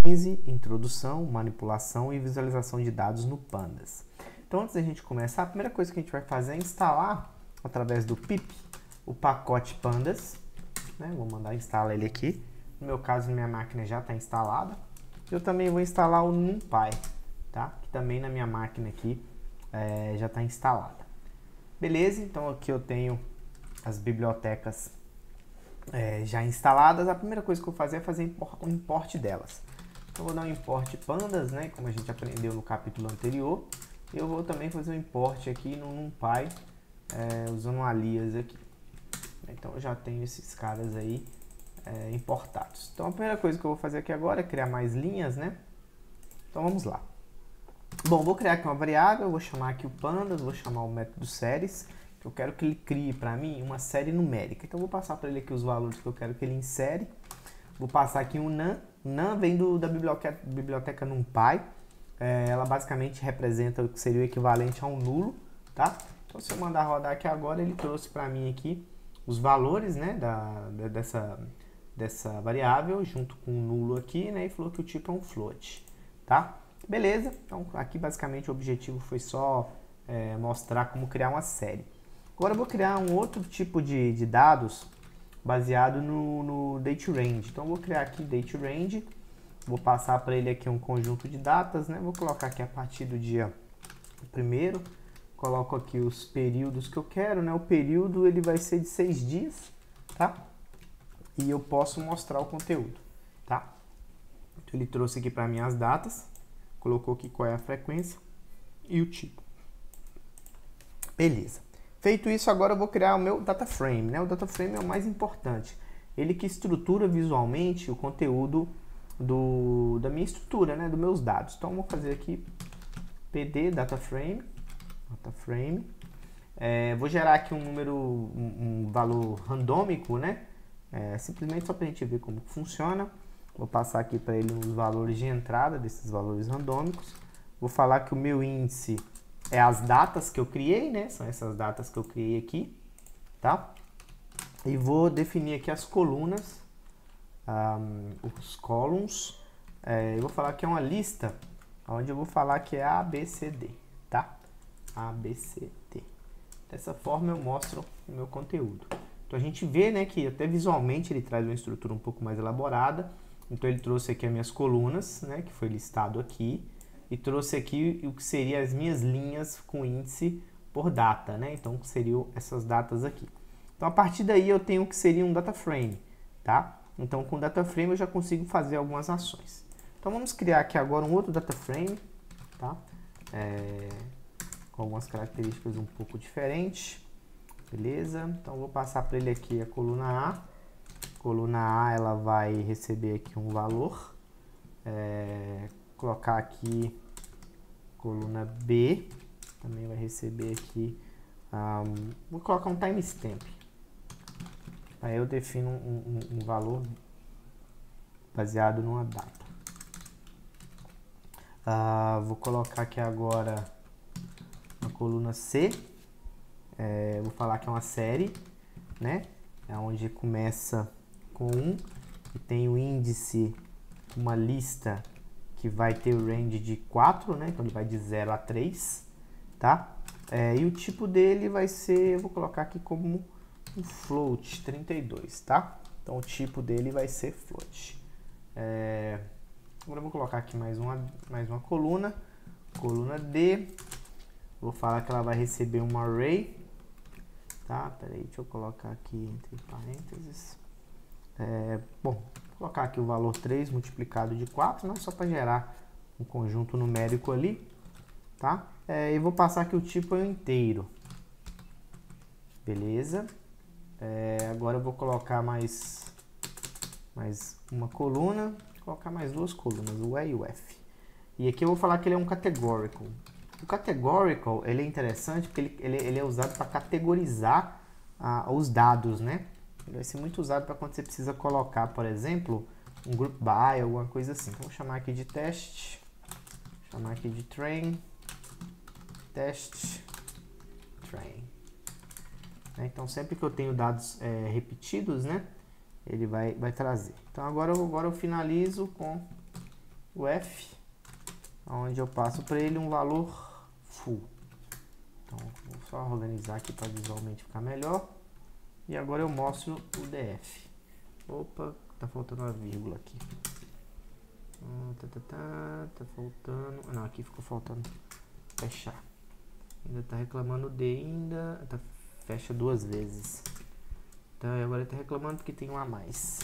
Introdução, manipulação e visualização de dados no Pandas. Então, antes da gente começar, a primeira coisa que a gente vai fazer é instalar, através do pip, o pacote Pandas. Né? Vou mandar instalar ele aqui. No meu caso, minha máquina já está instalada. Eu também vou instalar o NumPy, tá? Que também na minha máquina aqui já está instalada. Beleza, então aqui eu tenho as bibliotecas já instaladas. A primeira coisa que eu vou fazer é fazer o import delas. Então, eu vou dar um import pandas, né, como a gente aprendeu no capítulo anterior. Eu vou também fazer um import aqui no NumPy, usando um alias aqui. Então, eu já tenho esses caras aí importados. Então, a primeira coisa que eu vou fazer aqui agora é criar mais linhas, né? Então, vamos lá. Bom, vou criar aqui uma variável, vou chamar aqui o pandas, vou chamar o método séries, que eu quero que ele crie para mim uma série numérica. Então, eu vou passar para ele aqui os valores que eu quero que ele insere. Vou passar aqui um num. Num vem da biblioteca NumPy. Ela basicamente representa o que seria o equivalente a um nulo, tá? Então, se eu mandar rodar aqui agora, ele trouxe para mim aqui os valores, né, dessa variável, junto com o nulo aqui, né, e falou que o tipo é um float, tá? Beleza, então aqui basicamente o objetivo foi só mostrar como criar uma série. Agora eu vou criar um outro tipo de dados baseado no DateRange. Então eu vou criar aqui DateRange, vou passar para ele aqui um conjunto de datas, né? Vou colocar aqui a partir do dia 1º, coloco aqui os períodos que eu quero, né? O período ele vai ser de 6 dias, tá? E eu posso mostrar o conteúdo, tá? Então ele trouxe aqui para mim as datas, colocou aqui qual é a frequência e o tipo. Beleza. Feito isso, agora eu vou criar o meu data frame, né? O data frame é o mais importante. Ele que estrutura visualmente o conteúdo da minha estrutura, né? Dos meus dados. Então, eu vou fazer aqui pd data frame. Vou gerar aqui um número, um valor randômico, né? Simplesmente só para a gente ver como funciona. Vou passar aqui para ele os valores de entrada desses valores randômicos. Vou falar que o meu índice é as datas que eu criei, né? São essas datas que eu criei aqui, tá? E vou definir aqui as colunas, os columns. Eu vou falar que é uma lista, onde eu vou falar que é A, B, C, D, tá? A, B, C, D. Dessa forma eu mostro o meu conteúdo. Então a gente vê, né, que até visualmente ele traz uma estrutura um pouco mais elaborada. Então ele trouxe aqui as minhas colunas, né, que foi listado aqui. E trouxe aqui o que seria as minhas linhas com índice por data, né? Então, seriam essas datas aqui. Então, a partir daí, eu tenho o que seria um data frame, tá? Então, com o data frame, eu já consigo fazer algumas ações. Então, vamos criar aqui agora um outro data frame, tá? Com algumas características um pouco diferentes. Beleza? Então, vou passar para ele aqui a coluna A. A coluna A, ela vai receber aqui um valor. Colocar aqui coluna B, também vai receber aqui, vou colocar um timestamp, aí eu defino um valor baseado numa data. Vou colocar aqui agora a coluna C, vou falar que é uma série, né, onde começa com 1 e tem o índice, uma lista que vai ter o range de 4, né? Então ele vai de 0 a 3, tá? E o tipo dele vai ser, eu vou colocar aqui como um float 32, tá? Então o tipo dele vai ser float. Agora eu vou colocar aqui mais uma coluna D. Vou falar que ela vai receber um array, tá? Peraí, deixa eu colocar aqui entre parênteses. Bom, vou colocar aqui o valor 3 multiplicado de 4, né? Só para gerar um conjunto numérico ali, tá? E vou passar aqui o tipo é um inteiro. Beleza. Agora eu vou colocar mais uma coluna, vou colocar mais duas colunas, o E e o F. E aqui eu vou falar que ele é um categorical. O categorical, ele é interessante porque ele é usado para categorizar os dados, né? Ele vai ser muito usado para quando você precisa colocar, por exemplo, um group by, alguma coisa assim. Então, vou chamar aqui de teste, chamar aqui de train, teste, train. Então, sempre que eu tenho dados repetidos, né, ele vai trazer. Então, agora eu finalizo com o F, onde eu passo para ele um valor full. Então, vou só organizar aqui para visualmente ficar melhor. E agora eu mostro o DF. Opa, tá faltando uma vírgula aqui. Tá faltando... Não, aqui ficou faltando fechar. Ainda tá reclamando o D ainda. Fecha 2 vezes. Então agora ele tá reclamando porque tem um a mais.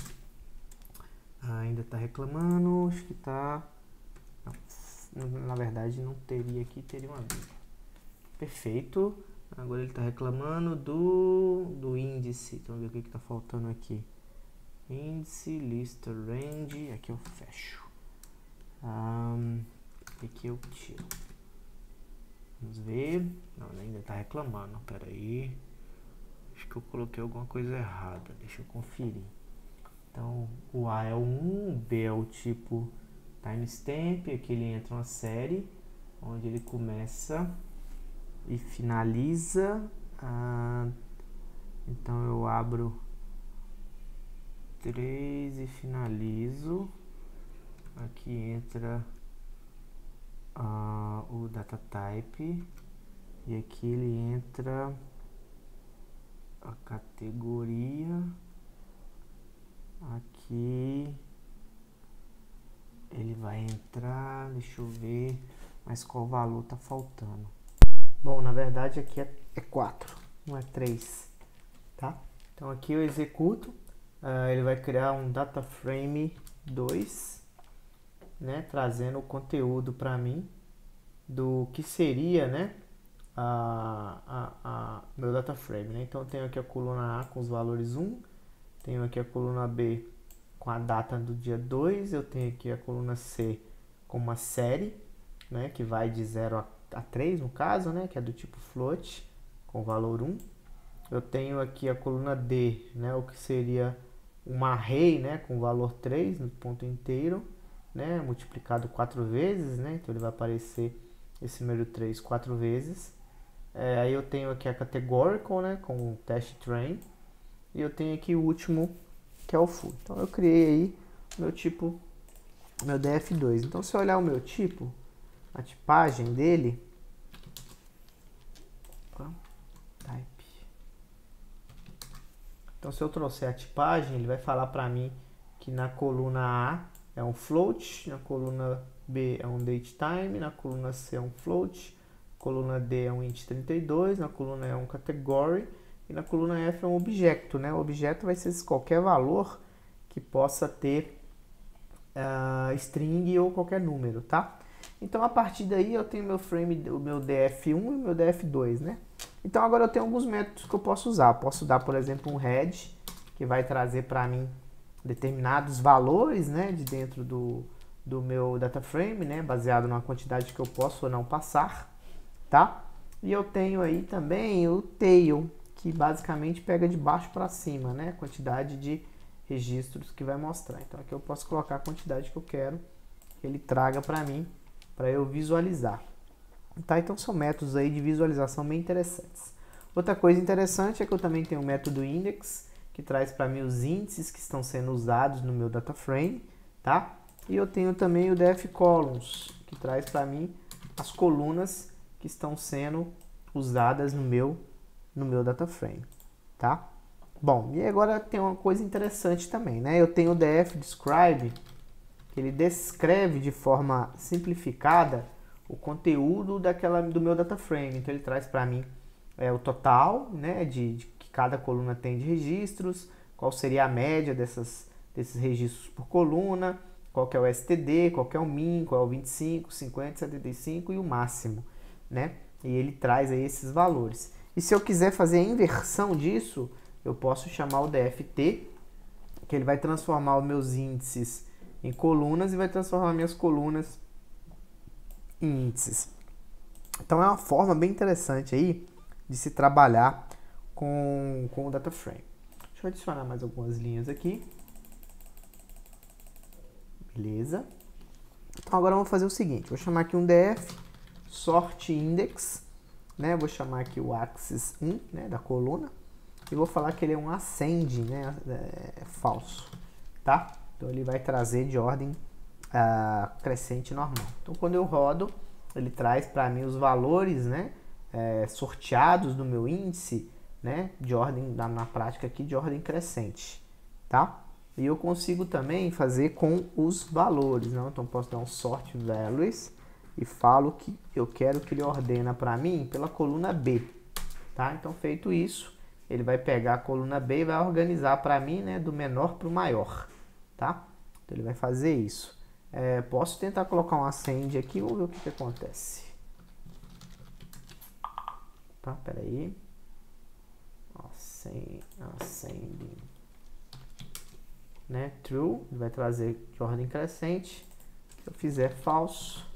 Ainda tá reclamando, acho que tá... Não, na verdade não teria aqui, teria uma vírgula. Perfeito. Agora ele tá reclamando do índice. Então vamos ver o que tá faltando aqui. Índice, lista, range. Aqui eu fecho. Aqui eu tiro. Vamos ver. Não, ainda tá reclamando. Pera aí. Acho que eu coloquei alguma coisa errada. Deixa eu conferir. Então o A é o 1, o B é o tipo timestamp. Aqui ele entra uma série onde ele começa e finaliza. Então eu abro 3 e finalizo. Aqui entra o data type e aqui ele entra a categoria. Aqui ele vai entrar, deixa eu ver, mas qual valor tá faltando. Bom, na verdade aqui é 4, não é 3, tá? Então aqui eu executo, ele vai criar um data frame 2, né, trazendo o conteúdo para mim do que seria, né, meu data frame, né? Então eu tenho aqui a coluna A com os valores 1, tenho aqui a coluna B com a data do dia 2, eu tenho aqui a coluna C com uma série, né, que vai de 0 a 3 no caso, né, que é do tipo float, com o valor 1. Eu tenho aqui a coluna D, né, o que seria um array, né, com o valor 3 no ponto inteiro, né, multiplicado 4 vezes, né, então ele vai aparecer esse número 3 4 vezes. Aí eu tenho aqui a categorical, né, com o test train, e eu tenho aqui o último, que é o full. Então eu criei aí meu tipo, meu DF2. Então se eu olhar o meu tipo, a tipagem dele, type. Então se eu trouxer a tipagem, ele vai falar para mim que na coluna A é um float, na coluna B é um datetime, na coluna C é um float, coluna D é um int32, na coluna E é um category e na coluna F é um objeto, né? O objeto vai ser qualquer valor que possa ter string ou qualquer número, tá? Então a partir daí eu tenho meu frame, o meu df1 e o meu df2, né? Então agora eu tenho alguns métodos que eu posso usar. Posso dar, por exemplo, um head, que vai trazer para mim determinados valores, né, de dentro do meu data frame, né, baseado na quantidade que eu posso ou não passar, tá? E eu tenho aí também o tail, que basicamente pega de baixo para cima, né, a quantidade de registros que vai mostrar. Então aqui eu posso colocar a quantidade que eu quero que ele traga para mim, para eu visualizar. Tá? Então são métodos aí de visualização bem interessantes. Outra coisa interessante é que eu também tenho o método index, que traz para mim os índices que estão sendo usados no meu data frame, tá? E eu tenho também o df columns, que traz para mim as colunas que estão sendo usadas no meu data frame, tá? Bom, e agora tem uma coisa interessante também, né? Eu tenho o df describe, que ele descreve de forma simplificada o conteúdo do meu data frame. Então ele traz para mim o total, né, de que cada coluna tem de registros, qual seria a média desses registros por coluna, qual que é o STD, qual que é o min, qual é o 25, 50, 75 e o máximo, né? E ele traz aí esses valores. E se eu quiser fazer a inversão disso, eu posso chamar o DFT, que ele vai transformar os meus índices em colunas e vai transformar minhas colunas em índices. Então é uma forma bem interessante aí de se trabalhar com o data frame. Deixa eu adicionar mais algumas linhas aqui. Beleza. Então agora vamos fazer o seguinte, vou chamar aqui um df sort index, né? Vou chamar aqui o axis 1, né, da coluna, e vou falar que ele é um ascend, né, falso, tá? Então ele vai trazer de ordem crescente normal. Então, quando eu rodo, ele traz para mim os valores, né, sorteados do meu índice, né, de ordem, na prática aqui, de ordem crescente, tá? E eu consigo também fazer com os valores, né? Então, posso dar um sort values e falo que eu quero que ele ordena para mim pela coluna B, tá? Então, feito isso, ele vai pegar a coluna B e vai organizar para mim, né, do menor para o maior, tá? Então, ele vai fazer isso. Posso tentar colocar um ascend aqui, vamos ver o que acontece. Tá, peraí. Ascending, né? True, vai trazer de ordem crescente. Se eu fizer falso,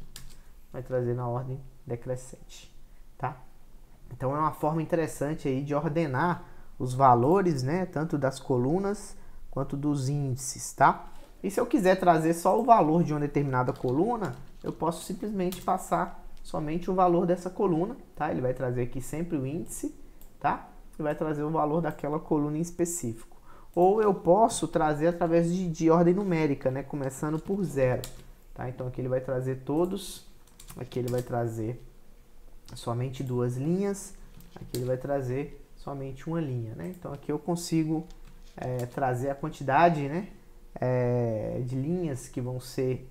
vai trazer na ordem decrescente, tá? Então é uma forma interessante aí de ordenar os valores, né? Tanto das colunas quanto dos índices, tá? E se eu quiser trazer só o valor de uma determinada coluna, eu posso simplesmente passar somente o valor dessa coluna, tá? Ele vai trazer aqui sempre o índice, tá? E vai trazer o valor daquela coluna em específico. Ou eu posso trazer através de ordem numérica, né? Começando por 0, tá? Então aqui ele vai trazer todos, aqui ele vai trazer somente 2 linhas, aqui ele vai trazer somente uma linha, né? Então aqui eu consigo trazer a quantidade, né? De linhas que vão ser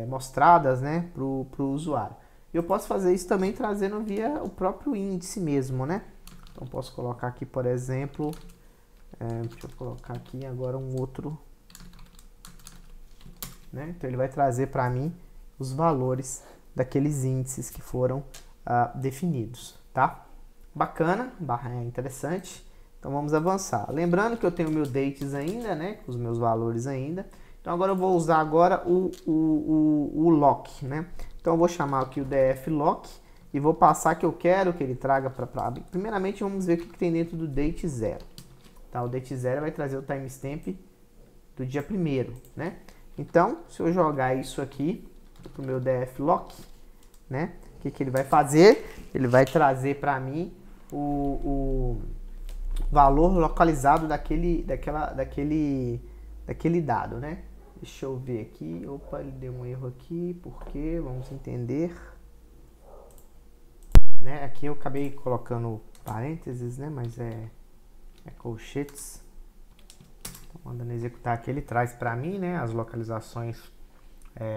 mostradas, né, para o usuário. Eu posso fazer isso também trazendo via o próprio índice mesmo, né? Então posso colocar aqui, por exemplo, deixa eu colocar aqui agora um outro, né? Então ele vai trazer para mim os valores daqueles índices que foram definidos, tá? Bacana, interessante. Então vamos avançar. Lembrando que eu tenho meu dates ainda, né, com os meus valores ainda. Então agora eu vou usar agora o lock, né? Então eu vou chamar aqui o df lock e vou passar que eu quero que ele traga para... Primeiramente vamos ver o que tem dentro do date 0. Tá? O date 0 vai trazer o timestamp do dia 1º, né? Então, se eu jogar isso aqui para o meu df lock, né? O que ele vai fazer? Ele vai trazer para mim o valor localizado daquele dado, né? Deixa eu ver aqui. Opa, ele deu um erro aqui. Por quê? Vamos entender. Né? Aqui eu acabei colocando parênteses, né? Mas é colchetes. Então, mandando executar aqui, ele traz para mim, né, as localizações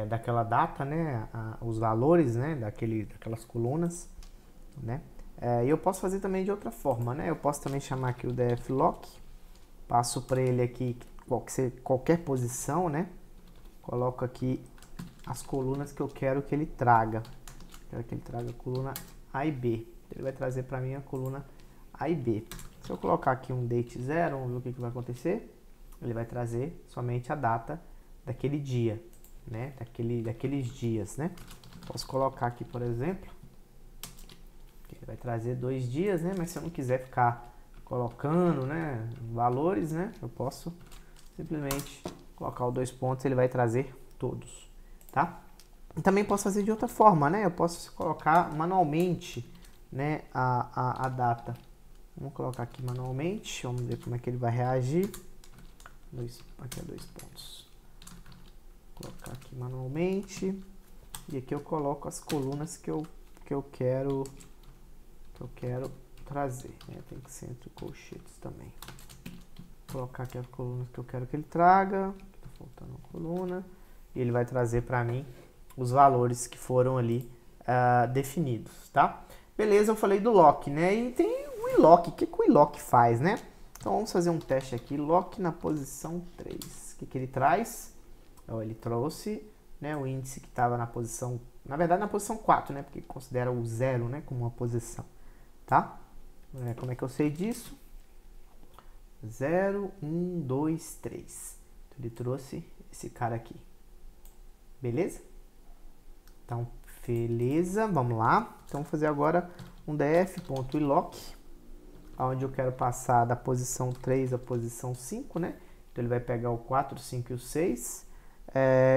daquela data, né? Os valores, né? Daquelas colunas, né? E eu posso fazer também de outra forma, né? Eu posso também chamar aqui o df lock, passo para ele aqui qualquer posição, né? Coloco aqui as colunas que eu quero que ele traga. Quero que ele traga a coluna A e B. Ele vai trazer para mim a coluna A e B. Se eu colocar aqui um date 0, vamos ver o que vai acontecer. Ele vai trazer somente a data daquele dia, né? Daqueles dias, né? Posso colocar aqui, por exemplo, ele vai trazer 2 dias, né? Mas se eu não quiser ficar colocando, né, valores, né, eu posso simplesmente colocar o 2 pontos, ele vai trazer todos, tá? E também posso fazer de outra forma, né? Eu posso colocar manualmente, né, a data. Vamos colocar aqui manualmente, vamos ver como é que ele vai reagir. Aqui é 2 pontos. Vou colocar aqui manualmente. E aqui eu coloco as colunas que eu quero trazer, né? Tem que ser entre colchetes também. Vou colocar aqui as colunas que eu quero que ele traga. Tá faltando uma coluna. E ele vai trazer para mim os valores que foram ali definidos, tá? Beleza, eu falei do lock, né? E tem o iLock. O que o iLock faz, né? Então vamos fazer um teste aqui. Lock na posição 3. O que ele traz? Então, ele trouxe, né, o índice que estava na posição... Na verdade, na posição 4, né? Porque considera o 0, né, como uma posição. Tá? Como é que eu sei disso? 0, 1, 2, 3. Então, ele trouxe esse cara aqui. Beleza? Então, beleza. Vamos lá. Então, vou fazer agora um df.iLock, onde eu quero passar da posição 3 à posição 5, né? Então, ele vai pegar o 4, 5 e o 6.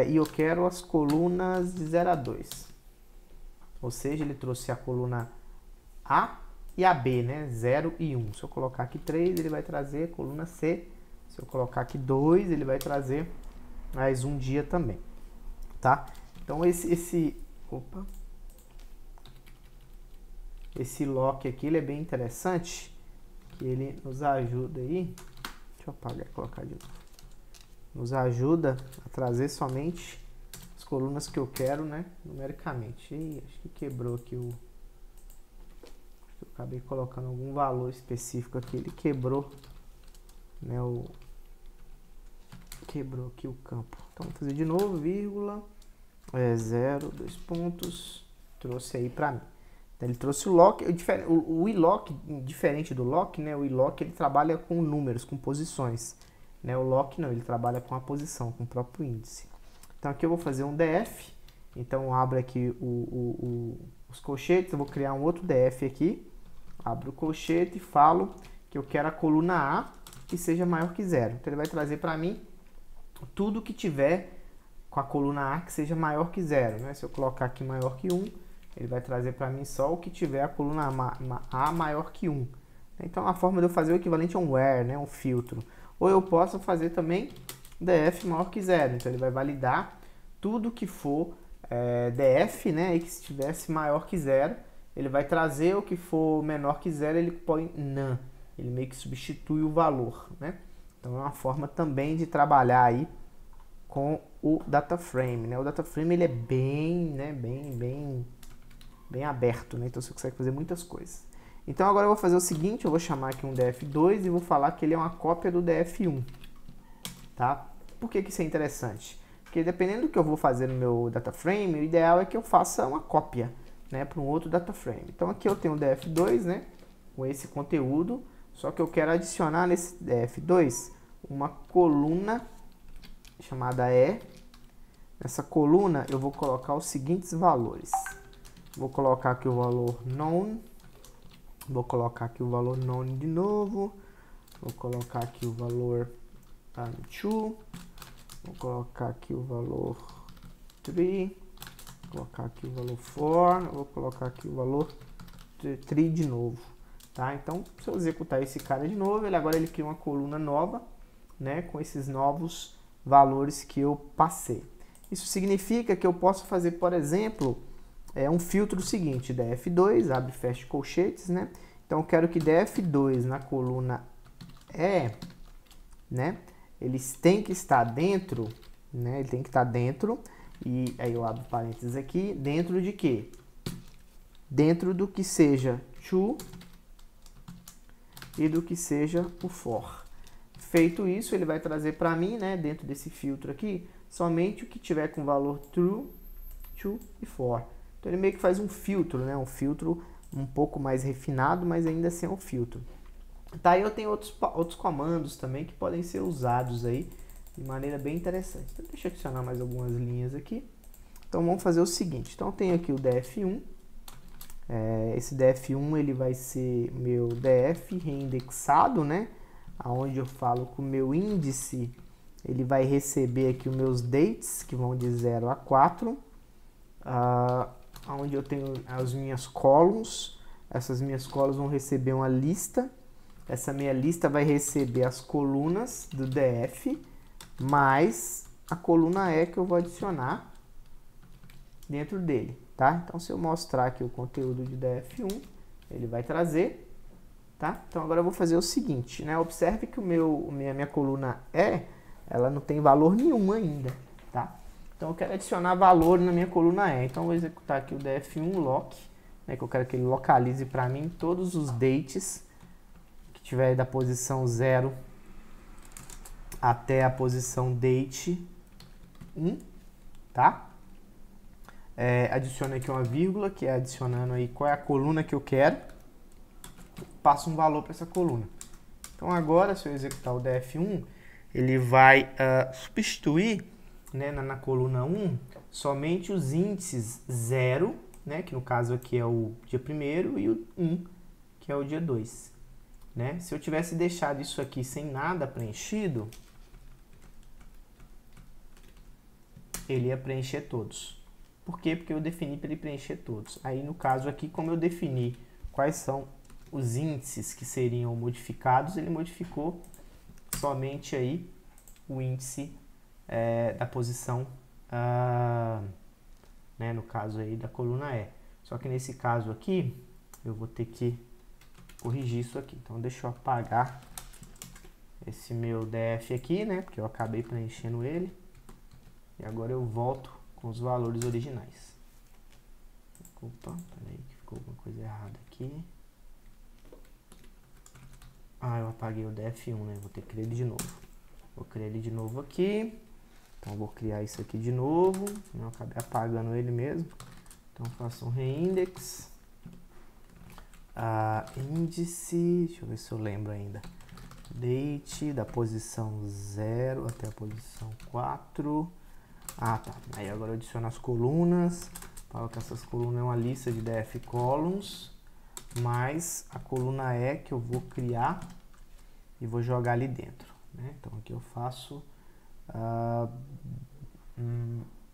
E eu quero as colunas de 0 a 2. Ou seja, ele trouxe a coluna A e a B, né? 0 e 1. Se eu colocar aqui 3, ele vai trazer a coluna C. Se eu colocar aqui 2, ele vai trazer mais um dia também. tá? Então esse lock aqui, ele é bem interessante, que ele nos ajuda aí, deixa eu apagar e colocar de novo, nos ajuda a trazer somente as colunas que eu quero, né, numericamente. Ih, acho que quebrou aqui o... Eu acabei colocando algum valor específico aqui, ele quebrou, né, quebrou aqui o campo. Então, vou fazer de novo, vírgula, 0, 2 pontos, trouxe aí pra mim. Então, ele trouxe o lock, o iLock, diferente do lock, né, o iLock ele trabalha com números, com posições, né, o lock não, ele trabalha com a posição, com o próprio índice. Então, aqui eu vou fazer um DF, então eu abro aqui os colchetes, eu vou criar um outro DF aqui, abro o colchete e falo que eu quero a coluna A que seja maior que 0. Então, ele vai trazer para mim tudo que tiver com a coluna A que seja maior que 0. Né? Se eu colocar aqui maior que 1, ele vai trazer para mim só o que tiver a coluna A maior que 1. Então, a forma de eu fazer o equivalente a um where, né? Um filtro. Ou eu posso fazer também DF maior que 0. Então, ele vai validar tudo que for DF, né? E que se tivesse maior que 0, ele vai trazer o que for menor que 0, ele põe none. Ele meio que substitui o valor, né? Então, é uma forma também de trabalhar aí com o data frame, né? O data frame ele é bem, né? Bem aberto, né? Então, você consegue fazer muitas coisas. Então, agora eu vou fazer o seguinte, eu vou chamar aqui um DF2 e vou falar que ele é uma cópia do DF1, tá? Por que isso é interessante? Porque dependendo do que eu vou fazer no meu data frame, o ideal é que eu faça uma cópia, né, para um outro data frame. Então aqui eu tenho o DF2, né, com esse conteúdo, só que eu quero adicionar nesse DF2 uma coluna chamada E. Nessa coluna eu vou colocar os seguintes valores. Vou colocar aqui o valor known, vou colocar aqui o valor known de novo, vou colocar aqui o valor true, vou colocar aqui o valor 3, vou colocar aqui o valor 4, vou colocar aqui o valor 3 de novo, tá? Então, se eu executar esse cara de novo, agora ele cria uma coluna nova, né, com esses novos valores que eu passei. Isso significa que eu posso fazer, por exemplo, um filtro seguinte, DF2, abre e fecha colchetes, né? Então, eu quero que DF2 na coluna E, né, eles têm que estar dentro, né? Ele tem que estar dentro, e aí eu abro parênteses aqui, dentro de quê? Dentro do que seja true e do que seja o for. Feito isso, ele vai trazer para mim, né, dentro desse filtro aqui, somente o que tiver com valor true e for. Então ele meio que faz um filtro, né? Um filtro um pouco mais refinado, mas ainda assim é um filtro. Tá, aí eu tenho outros comandos também que podem ser usados aí de maneira bem interessante. Então, deixa eu adicionar mais algumas linhas aqui. Então, vamos fazer o seguinte. Então, eu tenho aqui o DF1. Esse DF1 ele vai ser meu DF reindexado, né? Onde eu falo que o meu índice ele vai receber aqui os meus dates, que vão de 0 a 4. Onde eu tenho as minhas columns. Essas minhas columns vão receber uma lista. Essa minha lista vai receber as colunas do DF, mais a coluna E que eu vou adicionar dentro dele, tá? Então, se eu mostrar aqui o conteúdo de DF1, ele vai trazer, tá? Então, agora eu vou fazer o seguinte, né? Observe que minha coluna E, ela não tem valor nenhum ainda, tá? Então, eu quero adicionar valor na minha coluna E. Então, eu vou executar aqui o DF1 lock, né? Que eu quero que ele localize para mim todos os dates tiver da posição 0 até a posição date 1, tá? Adiciono aqui uma vírgula, que é adicionando aí qual é a coluna que eu quero, passo um valor para essa coluna. Então agora, se eu executar o DF1, ele vai substituir, né, na coluna 1 somente os índices 0, né, que no caso aqui é o dia 1º, e o 1, que é o dia 2. Né? Se eu tivesse deixado isso aqui sem nada preenchido, ele ia preencher todos. Por quê? Porque eu defini para ele preencher todos. Aí, no caso aqui, como eu defini quais são os índices que seriam modificados, ele modificou somente aí o índice da posição né, no caso aí da coluna E. Só que nesse caso aqui, eu vou ter que corrigir isso aqui. Então, deixa eu apagar esse meu DF aqui, né, porque eu acabei preenchendo ele. E agora eu volto com os valores originais. Opa, peraí que ficou alguma coisa errada aqui. Eu apaguei o DF1, né? Vou ter que criar ele de novo. Vou criar ele de novo aqui. Então, vou criar isso aqui de novo. Eu acabei apagando ele mesmo. Então, faço um reindex. Índice, deixa eu ver se eu lembro ainda. Date da posição 0 até a posição 4. Tá. Aí agora eu adiciono as colunas. Falo que essas colunas é uma lista de df columns, mais a coluna E que eu vou criar e vou jogar ali dentro, né? Então aqui eu faço...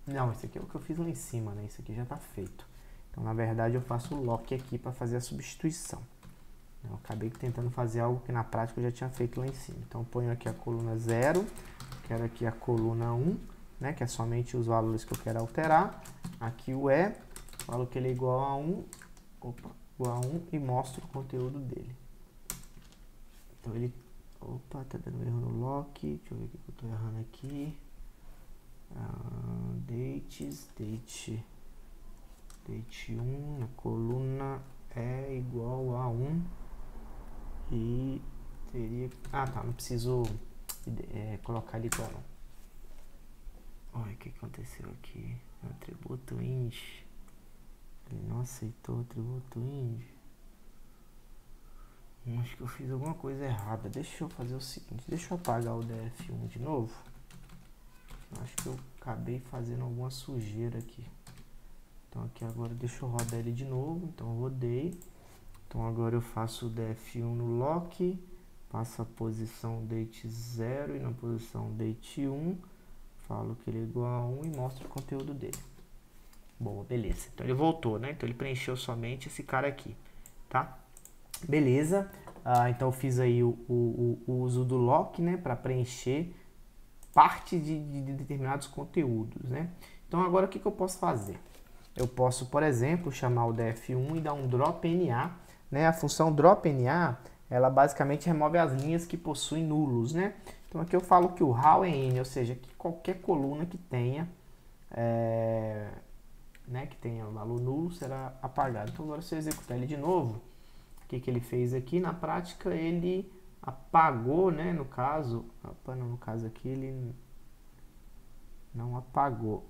não, esse aqui é o que eu fiz lá em cima, né? Isso aqui já está feito. Então, na verdade, eu faço o lock aqui para fazer a substituição. Eu acabei tentando fazer algo que na prática eu já tinha feito lá em cima. Então, eu ponho aqui a coluna 0, quero aqui a coluna 1, né? Que é somente os valores que eu quero alterar. Aqui o E, falo que ele é igual a 1, igual a 1 e mostro o conteúdo dele. Então, ele... Opa, tá dando erro no lock. Deixa eu ver o que eu tô errando aqui. Date 1 na coluna é igual a 1 e teria... tá, não preciso colocar ele igual não. Olha o que aconteceu aqui. O atributo int, ele não aceitou o atributo int. Acho que eu fiz alguma coisa errada. Deixa eu fazer o seguinte, deixa eu apagar o df1 de novo. Acho que eu acabei fazendo alguma sujeira aqui. Então aqui agora deixa eu rodar ele de novo. Então eu rodei. Então agora eu faço o df1 no lock, passo a posição date 0 e na posição date 1 falo que ele é igual a 1 e mostro o conteúdo dele. Bom, beleza. Então ele voltou, né? Então ele preencheu somente esse cara aqui, tá? Beleza. Então eu fiz aí o uso do lock, né? Para preencher parte de determinados conteúdos, né? Então agora o que eu posso fazer? Eu posso, por exemplo, chamar o df1 e dar um drop NA, né? A função drop NA, ela basicamente remove as linhas que possuem nulos, né? Então aqui eu falo que o raw é n, ou seja, que qualquer coluna que tenha, né, que tenha o valor nulo será apagado. Então agora se eu executar ele de novo, o que ele fez aqui? Na prática ele apagou, né? No caso, no caso aqui ele não apagou.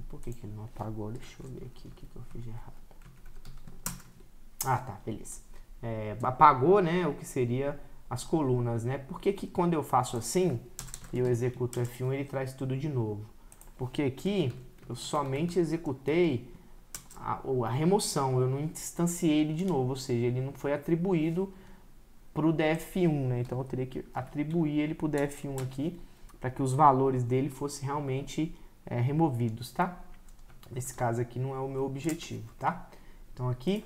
Por que ele não apagou? Deixa eu ver aqui o que eu fiz de errado. Tá, beleza. Apagou, né, o que seria as colunas, né? Por que quando eu faço assim e eu executo F1 ele traz tudo de novo? Porque aqui eu somente executei a remoção, eu não instanciei ele de novo, ou seja, ele não foi atribuído para o df1, né? Então eu teria que atribuir ele para o df1 aqui, para que os valores dele fossem realmente removidos, tá? Nesse caso aqui não é o meu objetivo, tá? Então aqui,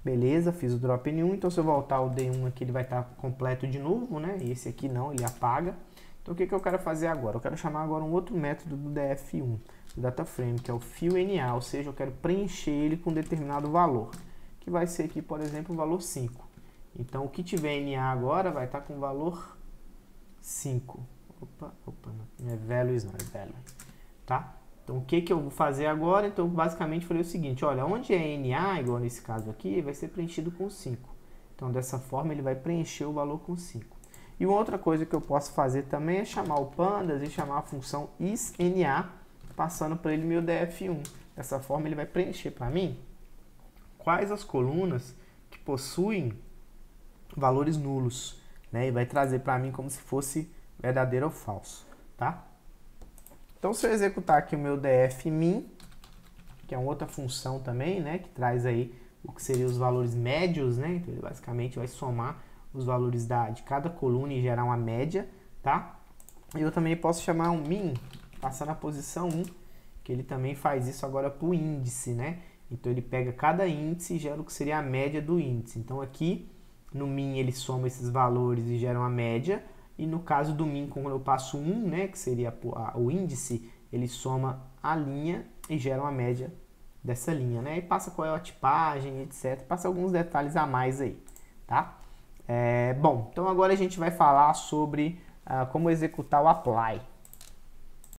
beleza, fiz o drop N1, então se eu voltar o D1 aqui ele vai estar completo de novo, né? E esse aqui não, ele apaga. Então o que eu quero fazer agora? Eu quero chamar agora um outro método do df1, do DataFrame, que é o fillNA, ou seja, eu quero preencher ele com um determinado valor, que vai ser aqui, por exemplo, o valor 5. Então o que tiver NA agora vai estar com o valor 5. Opa, não é values não, é value, tá? Então o que eu vou fazer agora? Então basicamente falei o seguinte, olha, onde é NA, igual nesse caso aqui, vai ser preenchido com 5. Então dessa forma ele vai preencher o valor com 5. E uma outra coisa que eu posso fazer também é chamar o pandas e chamar a função isNA, passando para ele meu df1. Dessa forma ele vai preencher para mim quais as colunas que possuem valores nulos, né? E vai trazer para mim como se fosse verdadeiro ou falso, tá? Então se eu executar aqui o meu dfmin, que é uma outra função também, né, que traz aí o que seriam os valores médios, né? Então ele basicamente vai somar os valores de cada coluna e gerar uma média, tá? E eu também posso chamar um min, passar na posição 1, que ele também faz isso agora para o índice, né? Então ele pega cada índice e gera o que seria a média do índice. Então aqui no min ele soma esses valores e gera uma média, E no caso do min, quando eu passo 1, né, que seria o índice, ele soma a linha e gera uma média dessa linha, né? E passa qual é a tipagem, etc. Passa alguns detalhes a mais aí, tá? Bom, então agora a gente vai falar sobre como executar o apply.